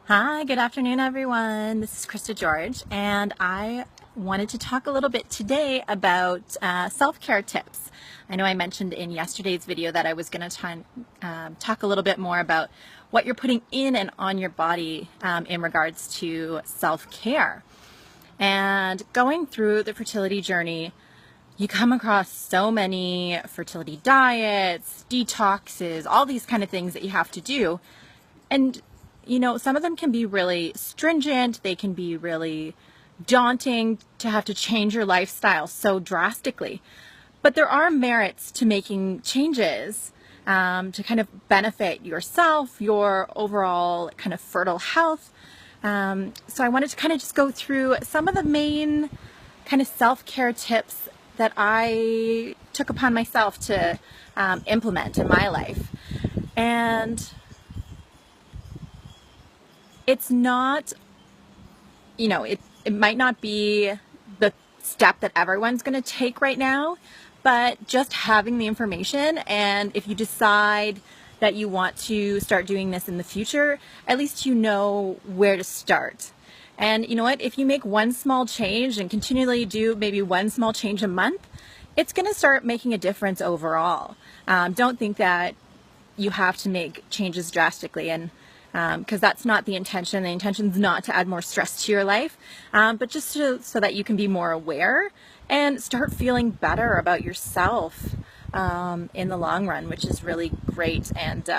Hi, good afternoon, everyone. This is Krista George, and I wanted to talk a little bit today about self-care tips. I know I mentioned in yesterday's video that I was going to talk a little bit more about what you're putting in and on your body in regards to self-care. And going through the fertility journey, you come across so many fertility diets, detoxes, all these kind of things that you have to do. And some of them can be really stringent. They can be really daunting to have to change your lifestyle so drastically. But there are merits to making changes to kind of benefit yourself, your overall kind of fertile health. So I wanted to kind of just go through some of the main kind of self-care tips that I took upon myself to implement in my life. And it's not, it might not be the step that everyone's going to take right now, but just having the information, and if you decide that you want to start doing this in the future, at least you know where to start. And you know what, if you make one small change and continually do maybe one small change a month, it's going to start making a difference overall. Don't think that you have to make changes drastically, and because that's not the intention. The intention is not to add more stress to your life, but just so that you can be more aware and start feeling better about yourself in the long run, which is really great. And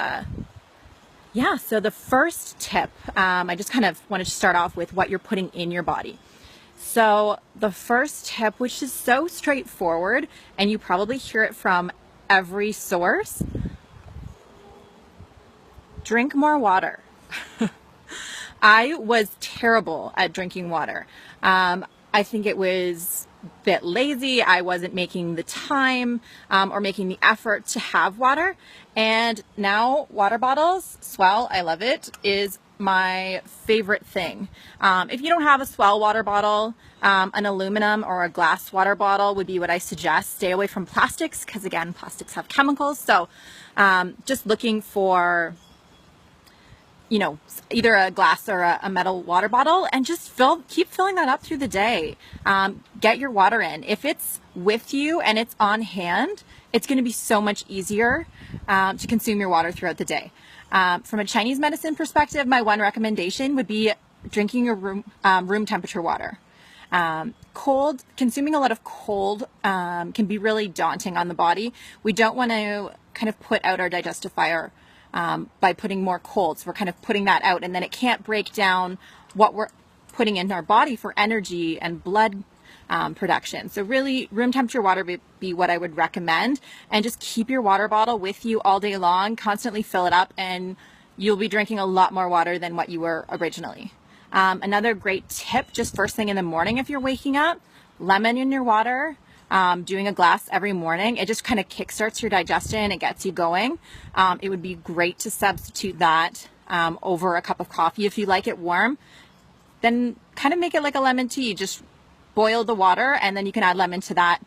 yeah, so the first tip, I just kind of wanted to start off with what you're putting in your body. So the first tip, which is so straightforward, and you probably hear it from every source: drink more water. I was terrible at drinking water. I think it was a bit lazy. I wasn't making the time or making the effort to have water. And now water bottles, Swell, I love it, is my favorite thing. If you don't have a Swell water bottle, an aluminum or a glass water bottle would be what I suggest. Stay away from plastics because, again, plastics have chemicals. So just looking for either a glass or a metal water bottle, and just keep filling that up through the day. Get your water in. If it's with you and it's on hand, it's going to be so much easier to consume your water throughout the day. From a Chinese medicine perspective, my one recommendation would be drinking your room temperature water. Consuming a lot of cold can be really daunting on the body. We don't want to kind of put out our digestive fire by putting more cold. So we're kind of putting that out, and then it can't break down what we're putting in our body for energy and blood production. So really, room temperature water would be what I would recommend, and just keep your water bottle with you all day long. Constantly fill it up, and you'll be drinking a lot more water than what you were originally. Another great tip, just first thing in the morning if you're waking up: lemon in your water. Doing a glass every morning, it just kind of kickstarts your digestion. It gets you going. It would be great to substitute that over a cup of coffee if you like it warm. Then kind of make it like a lemon tea. Just boil the water, and then you can add lemon to that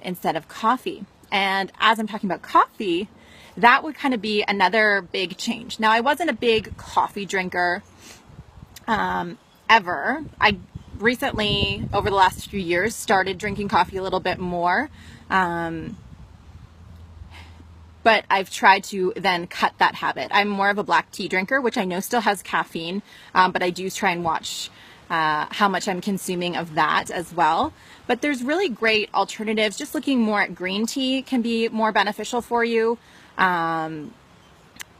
instead of coffee. And as I'm talking about coffee, that would kind of be another big change. Now, I wasn't a big coffee drinker ever. I recently, over the last few years, started drinking coffee a little bit more. But I've tried to then cut that habit. I'm more of a black tea drinker, which I know still has caffeine, but I do try and watch how much I'm consuming of that as well. But there's really great alternatives. Just looking more at green tea can be more beneficial for you.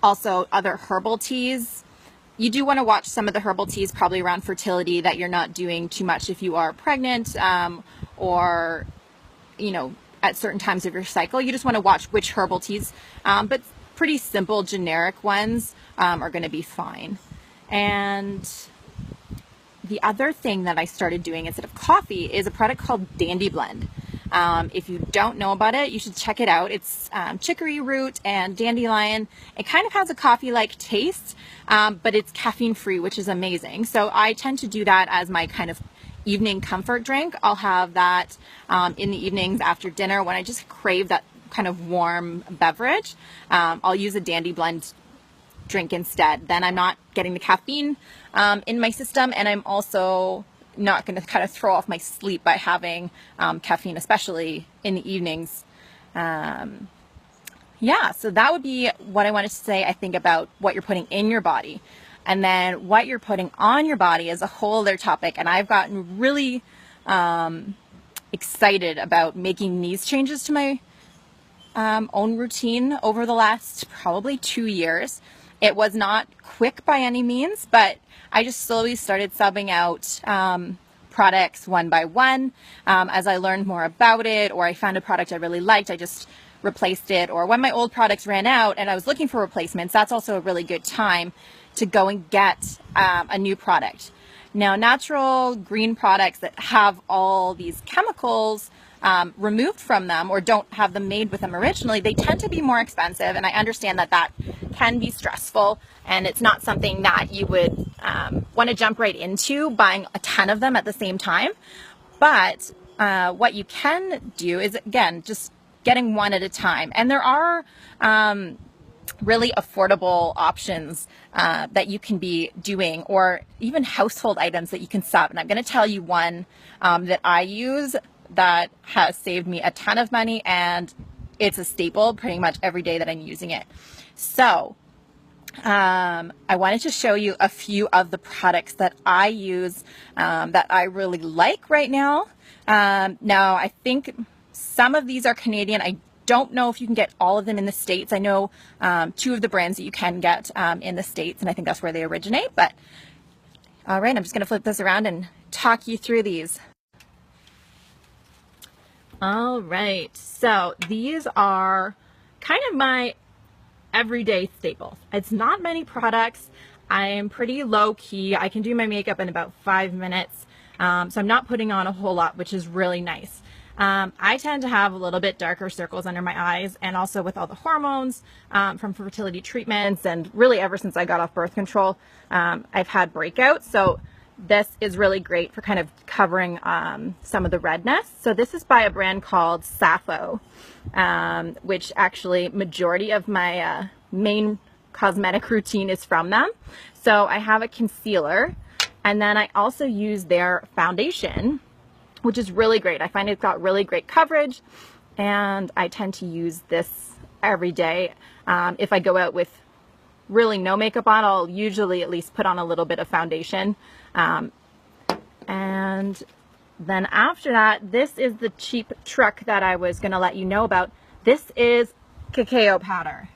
Also, other herbal teas. You do want to watch some of the herbal teas probably around fertility, that you're not doing too much if you are pregnant or, at certain times of your cycle. You just want to watch which herbal teas, but pretty simple generic ones are going to be fine. And the other thing that I started doing instead of coffee is a product called Dandy Blend. If you don't know about it, you should check it out. It's chicory root and dandelion. It kind of has a coffee-like taste, but it's caffeine-free, which is amazing. So I tend to do that as my kind of evening comfort drink. I'll have that in the evenings after dinner when I just crave that kind of warm beverage. I'll use a Dandy Blend drink instead. Then I'm not getting the caffeine in my system, and I'm also not going to kind of throw off my sleep by having caffeine, especially in the evenings. Yeah, so that would be what I wanted to say, I think, about what you're putting in your body. And then what you're putting on your body is a whole other topic. And I've gotten really excited about making these changes to my own routine over the last probably 2 years. It was not quick by any means, but I just slowly started subbing out products one by one. As I learned more about it, or I found a product I really liked, I just replaced it. Or when my old products ran out and I was looking for replacements, that's also a really good time to go and get a new product. Now, natural green products that have all these chemicals removed from them, or don't have them made with them originally, they tend to be more expensive, and I understand that that can be stressful, and it's not something that you would want to jump right into buying a ton of them at the same time. But what you can do is, again, just getting one at a time. And there are really affordable options that you can be doing, or even household items that you can sub. And I'm going to tell you one that I use that has saved me a ton of money, and it's a staple pretty much every day that I'm using it. So I wanted to show you a few of the products that I use that I really like right now. Now, I think some of these are Canadian. I don't know if you can get all of them in the States. I know 2 of the brands that you can get in the States, and I think that's where they originate. But all right, I'm just going to flip this around and talk you through these. All right, so these are kind of my everyday staples. It's not many products. I am pretty low key. I can do my makeup in about 5 minutes. So I'm not putting on a whole lot, which is really nice. I tend to have a little bit darker circles under my eyes, and also with all the hormones from fertility treatments, and really ever since I got off birth control, I've had breakouts. So this is really great for kind of covering some of the redness. So this is by a brand called Sappho, which actually majority of my main cosmetic routine is from them. So I have a concealer, and then I also use their foundation, which is really great. I find it's got really great coverage, and I tend to use this every day. If I go out with really no makeup on, I'll usually at least put on a little bit of foundation. And then after that, this is the cheap trick that I was going to let you know about. This is cacao powder.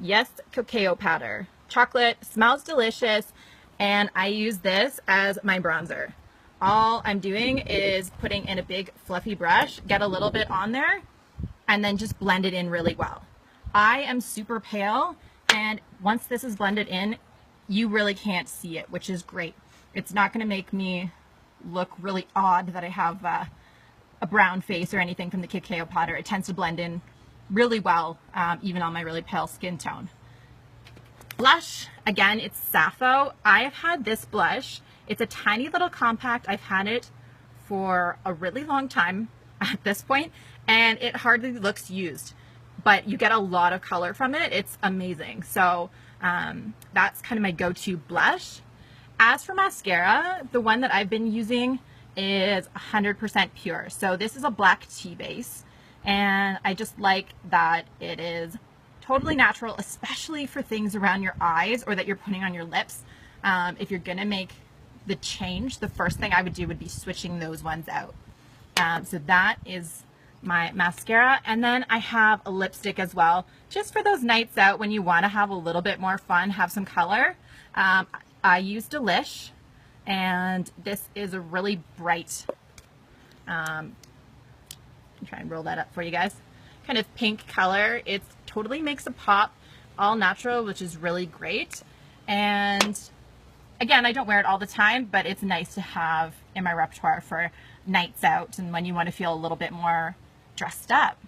Yes, cacao powder. Chocolate, smells delicious, and I use this as my bronzer. All I'm doing is putting in a big fluffy brush, get a little bit on there, and then just blend it in really well. I am super pale, and once this is blended in, you really can't see it, which is great. It's not going to make me look really odd that I have a brown face or anything from the cacao powder. It tends to blend in really well, even on my really pale skin tone. Blush, again, it's Sappho. I have had this blush. It's a tiny little compact. I've had it for a really long time at this point, and it hardly looks used, but you get a lot of color from it. It's amazing. So that's kind of my go-to blush. As for mascara, the one that I've been using is 100% pure. So this is a black tea base, and I just like that it is totally natural, especially for things around your eyes or that you're putting on your lips. If you're gonna make the change, the first thing I would do would be switching those ones out. So that is my mascara, and then I have a lipstick as well, just for those nights out when you want to have a little bit more fun, have some color. I use Delish, and this is a really bright, I'll try and roll that up for you guys, kind of pink color. It totally makes a pop, all natural, which is really great. And again, I don't wear it all the time, but it's nice to have in my repertoire for nights out and when you want to feel a little bit more dressed up.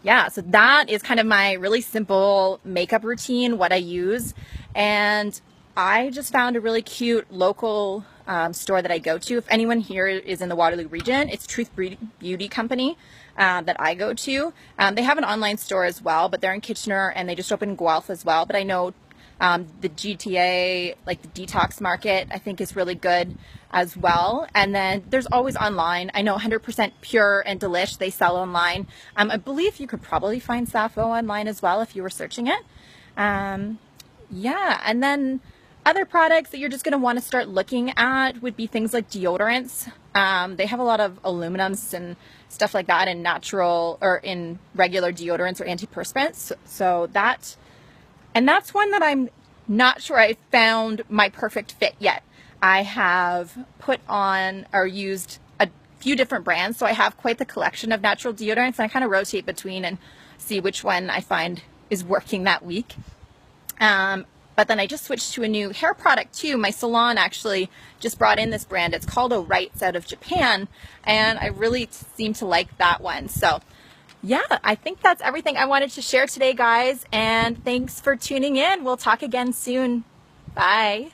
Yeah, so that is kind of my really simple makeup routine, what I use. And I just found a really cute local store that I go to. If anyone here is in the Waterloo region, it's Truth Beauty Company. that I go to. They have an online store as well, but they're in Kitchener and they just opened in Guelph as well. But I know the GTA, like the Detox Market, I think is really good as well. And then there's always online. I know 100% Pure and Delish, they sell online. I believe you could probably find Sappho online as well if you were searching it. Yeah, and then other products that you're just going to want to start looking at would be things like deodorants. They have a lot of aluminums and stuff like that in natural or in regular deodorants or antiperspirants. So that's one that I'm not sure I found my perfect fit yet. I have put on or used a few different brands, so I have quite the collection of natural deodorants, and I kind of rotate between and see which one I find is working that week. But then I just switched to a new hair product too. My salon actually just brought in this brand. It's called O'Rights out of Japan, and I really seem to like that one. So yeah, I think that's everything I wanted to share today, guys, and thanks for tuning in. We'll talk again soon. Bye.